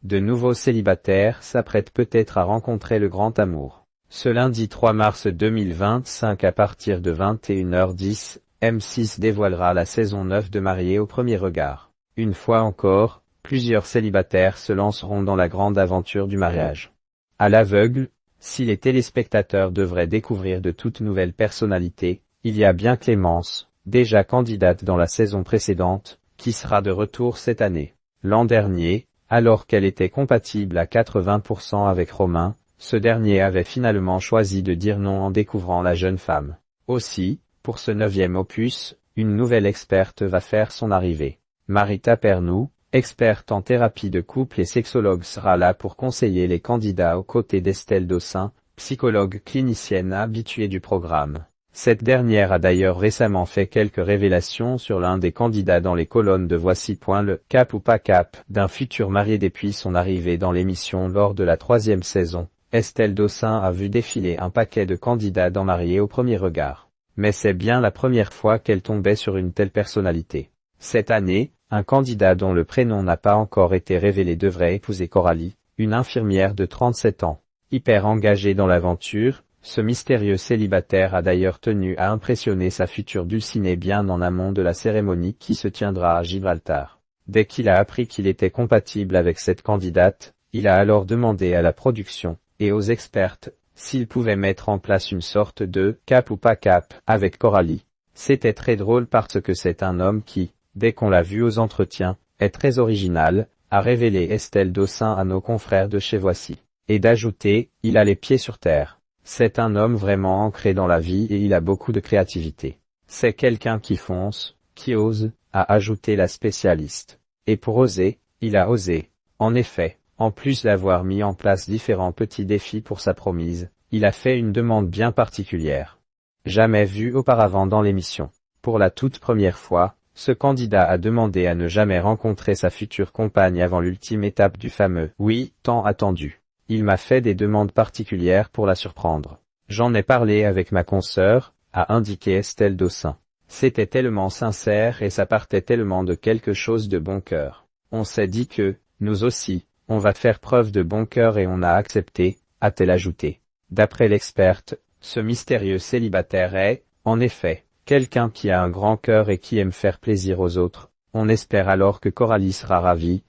de nouveaux célibataires s'apprêtent peut-être à rencontrer le grand amour. Ce lundi 3 mars 2025 à partir de 21h10, M6 dévoilera la saison 9 de Mariés au premier regard. Une fois encore, plusieurs célibataires se lanceront dans la grande aventure du mariage. À l'aveugle, si les téléspectateurs devraient découvrir de toutes nouvelles personnalités, il y a bien Clémence, déjà candidate dans la saison précédente, qui sera de retour cette année. L'an dernier, alors qu'elle était compatible à 80% avec Romain, ce dernier avait finalement choisi de dire non en découvrant la jeune femme. Aussi, pour ce 9e opus, une nouvelle experte va faire son arrivée. Marita Pernou, experte en thérapie de couple et sexologue, sera là pour conseiller les candidats aux côtés d'Estelle Dossin, psychologue clinicienne habituée du programme. Cette dernière a d'ailleurs récemment fait quelques révélations sur l'un des candidats dans les colonnes de Voici. Le cap ou pas cap d'un futur marié. Depuis son arrivée dans l'émission lors de la 3e saison, Estelle Dossin a vu défiler un paquet de candidats dans Mariés au premier regard. Mais c'est bien la première fois qu'elle tombait sur une telle personnalité. Cette année, un candidat dont le prénom n'a pas encore été révélé devrait épouser Coralie, une infirmière de 37 ans. Hyper engagée dans l'aventure, ce mystérieux célibataire a d'ailleurs tenu à impressionner sa future dulcinée bien en amont de la cérémonie qui se tiendra à Gibraltar. Dès qu'il a appris qu'il était compatible avec cette candidate, il a alors demandé à la production, et aux expertes, s'il pouvait mettre en place une sorte de « cap ou pas cap » avec Coralie. C'était très drôle parce que c'est un homme qui, dès qu'on l'a vu aux entretiens, est très original, a révélé Estelle Dossin à nos confrères de chez Voici. Et d'ajouter, il a les pieds sur terre. C'est un homme vraiment ancré dans la vie et il a beaucoup de créativité. C'est quelqu'un qui fonce, qui ose, a ajouté la spécialiste. Et pour oser, il a osé. En effet, en plus d'avoir mis en place différents petits défis pour sa promise, il a fait une demande bien particulière. Jamais vue auparavant dans l'émission. Pour la toute première fois, ce candidat a demandé à ne jamais rencontrer sa future compagne avant l'ultime étape du fameux « oui » tant attendu. Il m'a fait des demandes particulières pour la surprendre. J'en ai parlé avec ma consoeur, a indiqué Estelle Dossin. C'était tellement sincère et ça partait tellement de quelque chose de bon cœur. On s'est dit que, nous aussi, on va faire preuve de bon cœur et on a accepté, a-t-elle ajouté. D'après l'experte, ce mystérieux célibataire est, en effet, quelqu'un qui a un grand cœur et qui aime faire plaisir aux autres. On espère alors que Coralie sera ravie,